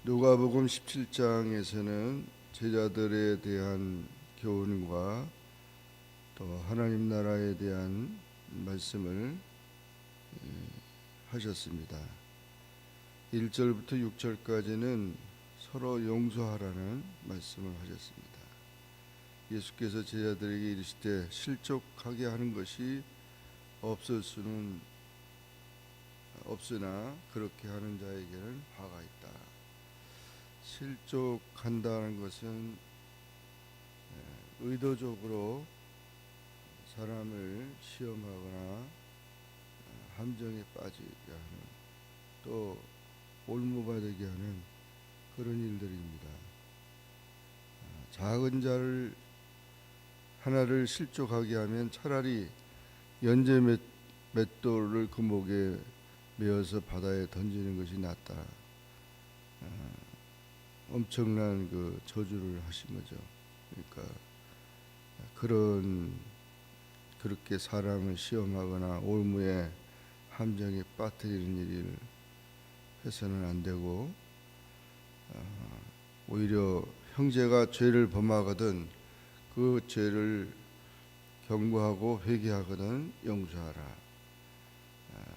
누가복음 17장에서는 제자들에 대한 교훈과 또 하나님 나라에 대한 말씀을 하셨습니다. 1절부터 6절까지는 서로 용서하라는 말씀을 하셨습니다. 예수께서 제자들에게 이르시되 실족하게 하는 것이 없을 수는 없으나 그렇게 하는 자에게는 화가 있다. 실족한다는 것은 의도적으로 사람을 시험하거나 함정에 빠지게 하는, 또 올무가 되게 하는 그런 일들입니다. 작은 자를 하나를 실족하게 하면 차라리 연재 맷돌을 그 목에 메어서 바다에 던지는 것이 낫다. 엄청난 그 저주를 하신 거죠. 그러니까 그렇게 사람을 시험하거나 올무에 함정에 빠뜨리는 일을 해서는 안 되고, 오히려 형제가 죄를 범하거든 그 죄를 경고하고 회개하거든 용서하라.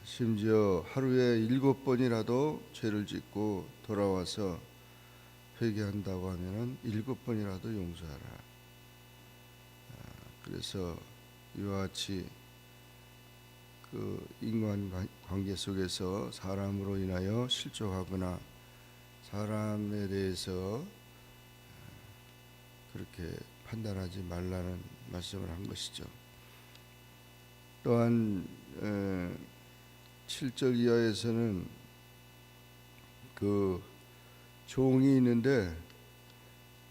심지어 하루에 7번이라도 죄를 짓고 돌아와서 회개한다고 하면은 7번이라도 용서하라. 그래서 이와 같이 그 인간 관계 속에서 사람으로 인하여 실족하거나 사람에 대해서 그렇게 판단하지 말라는 말씀을 한 것이죠. 또한 7절 이하에서는 그 종이 있는데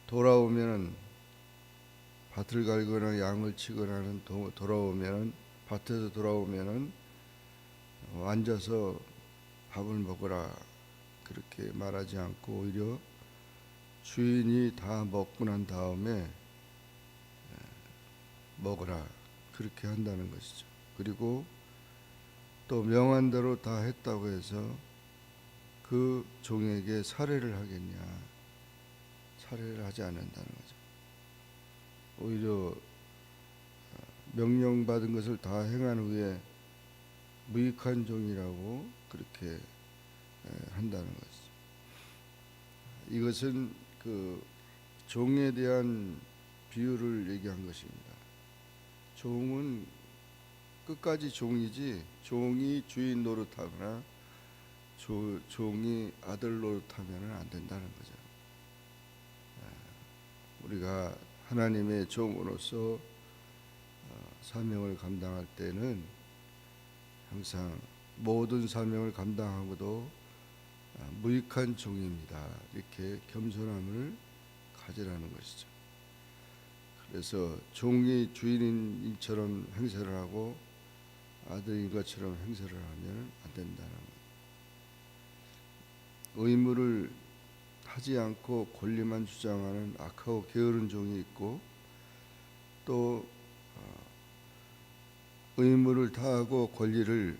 돌아오면 밭을 갈거나 양을 치거나 돌아오면 밭에서 돌아오면은 앉아서 밥을 먹으라 그렇게 말하지 않고 오히려 주인이 다 먹고 난 다음에 먹으라 그렇게 한다는 것이죠. 그리고 또 명한 대로 다 했다고 해서 그 종에게 살해를 하겠냐? 살해를 하지 않는다는 거죠. 오히려 명령받은 것을 다 행한 후에 무익한 종이라고 그렇게 한다는 것이죠. 이것은 그 종에 대한 비유를 얘기한 것입니다. 종은 끝까지 종이지 종이 주인 노릇하거나 종이 아들 노릇하면 안 된다는 거죠. 우리가 하나님의 종으로서 사명을 감당할 때는 항상 모든 사명을 감당하고도 무익한 종입니다. 이렇게 겸손함을 가지라는 것이죠. 그래서 종이 주인인처럼 행세를 하고 아들인 것처럼 행세를 하면 안 된다는 거예요. 의무를 하지 않고 권리만 주장하는 악하고 게으른 종이 있고, 또 의무를 다하고 권리를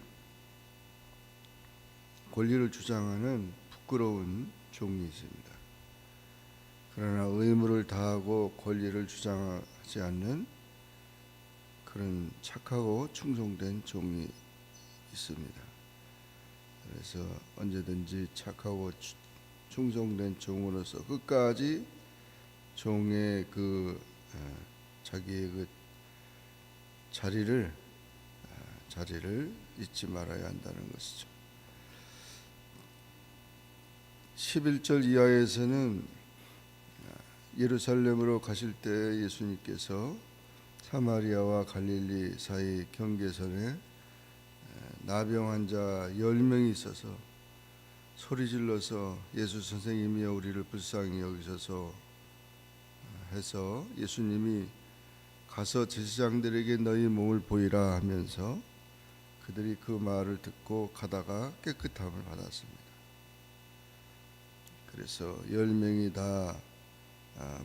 주장하는 부끄러운 종이 있습니다. 그러나 의무를 다하고 권리를 주장하지 않는 그런 착하고 충성된 종이 있습니다. 그래서 언제든지 착하고 충성된 종으로서 끝까지 종의 자기의 그 자리를 잊지 말아야 한다는 것이죠. 11절 이하에서는 예루살렘으로 가실 때 예수님께서 사마리아와 갈릴리 사이 경계선에 나병 환자 10명이 있어서 소리질러서 예수 선생님이여 우리를 불쌍히 여기소서 해서 예수님이 가서 제사장들에게 너희 몸을 보이라 하면서 그들이 그 말을 듣고 가다가 깨끗함을 받았습니다. 그래서 10명이 다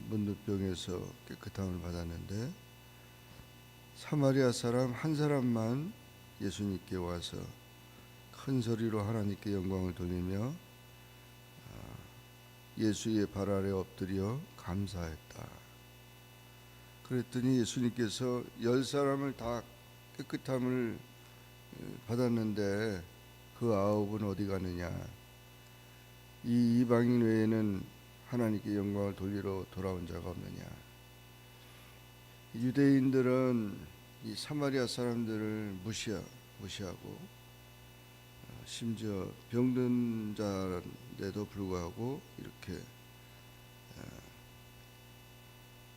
문둥병에서 깨끗함을 받았는데 사마리아 사람 한 사람만 예수님께 와서 큰 소리로 하나님께 영광을 돌리며 예수의 발 아래 엎드려 감사했다. 그랬더니 예수님께서 10사람을 다 깨끗함을 받았는데 그 9은 어디 가느냐? 이 이방인 외에는 하나님께 영광을 돌리러 돌아온 자가 없느냐? 유대인들은 이 사마리아 사람들을 무시하고 심지어 병든 자인데도 불구하고 이렇게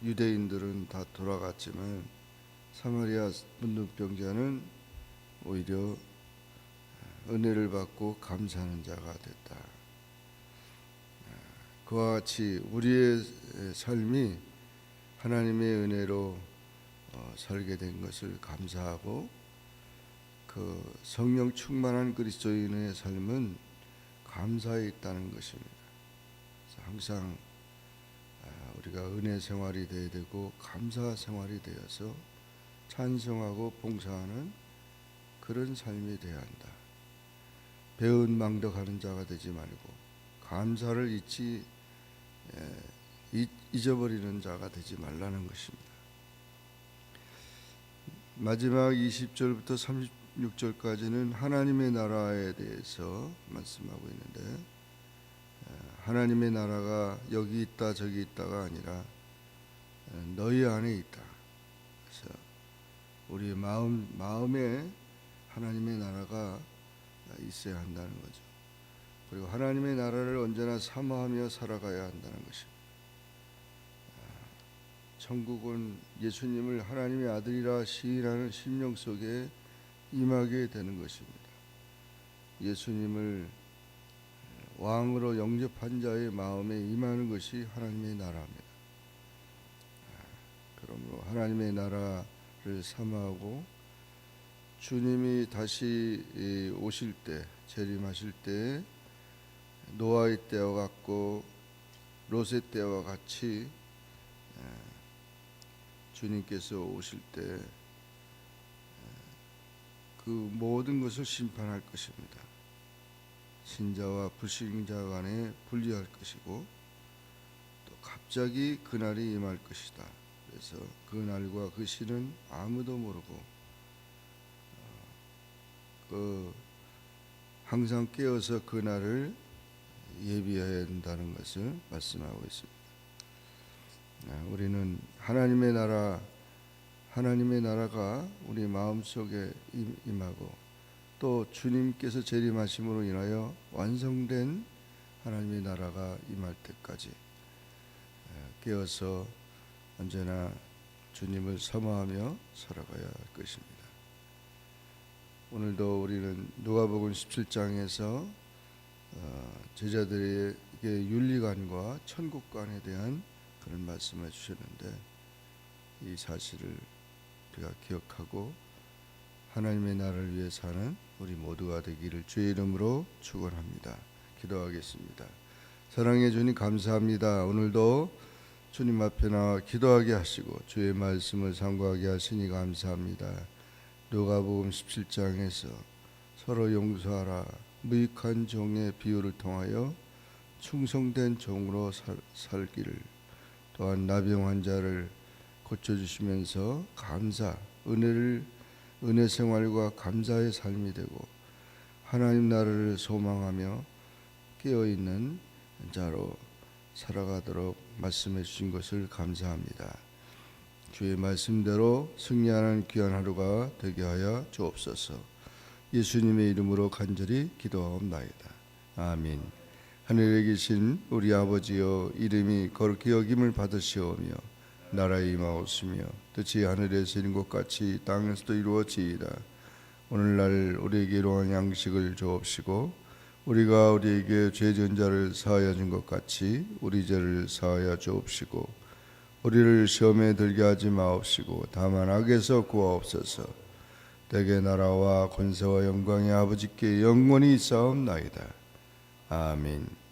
유대인들은 다 돌아갔지만 사마리아 문둥병자는 오히려 은혜를 받고 감사하는 자가 됐다. 그와 같이 우리의 삶이 하나님의 은혜로 살게 된 것을 감사하고 그 성령 충만한 그리스도인의 삶은 감사에 있다는 것입니다. 그래서 항상 우리가 은혜 생활이 되어야 되고 감사 생활이 되어서 찬송하고 봉사하는 그런 삶이 되어야 한다. 배은망덕하는 자가 되지 말고 감사를 잊어버리는 자가 되지 말라는 것입니다. 마지막 20절부터 36절까지는 하나님의 나라에 대해서 말씀하고 있는데 하나님의 나라가 여기 있다 저기 있다가 아니라 너희 안에 있다. 그래서 우리 마음에 하나님의 나라가 있어야 한다는 거죠. 그리고 하나님의 나라를 언제나 사모하며 살아가야 한다는 것입니다. 천국은 예수님을 하나님의 아들이라 시인하는 심령 속에 임하게 되는 것입니다. 예수님을 왕으로 영접한 자의 마음에 임하는 것이 하나님의 나라입니다. 그러므로 하나님의 나라를 사모하고 주님이 다시 오실 때, 재림하실 때 노아의 때와 같고 롯의 때와 같이 주님께서 오실 때 그 모든 것을 심판할 것입니다. 신자와 불신자 간에 분리할 것이고 또 갑자기 그날이 임할 것이다. 그래서 그날과 그 시는 아무도 모르고 항상 깨어서 그날을 예비해야 한다는 것을 말씀하고 있습니다. 우리는 하나님의 나라가 우리 마음속에 임하고 또 주님께서 재림하심으로 인하여 완성된 하나님의 나라가 임할 때까지 깨어서 언제나 주님을 사모하며 살아가야 할 것입니다. 오늘도 우리는 누가복음 17장에서 제자들에게 윤리관과 천국관에 대한 그런 말씀을 주셨는데 이 사실을 우리가 기억하고 하나님의 나라를 위해 사는 우리 모두가 되기를 주의 이름으로 축원합니다. 기도하겠습니다. 사랑해 주님 감사합니다. 오늘도 주님 앞에 나와 기도하게 하시고 주의 말씀을 상고하게 하시니 감사합니다. 누가복음 17장에서 서로 용서하라 무익한 종의 비유를 통하여 충성된 종으로 살기를 또한 나병 환자를 고쳐주시면서 은혜 생활과 감사의 삶이 되고 하나님 나라를 소망하며 깨어있는 자로 살아가도록 말씀해 주신 것을 감사합니다. 주의 말씀대로 승리하는 귀한 하루가 되게 하여 주옵소서. 예수님의 이름으로 간절히 기도하옵나이다. 아멘. 하늘에 계신 우리 아버지여 이름이 거룩히 여김을 받으시오며 나라에 임하옵시며 뜻이 하늘에서 이룬 것 같이 땅에서도 이루어지이다. 오늘날 우리에게 일용할 양식을 주옵시고 우리가 우리에게 죄 지은 자를 사하여 준 것 같이 우리 죄를 사하여 주옵시고 우리를 시험에 들게 하지 마옵시고 다만 악에서 구하옵소서. 대개 나라와 권세와 영광이 아버지께 영원히 있사옵나이다. 아멘.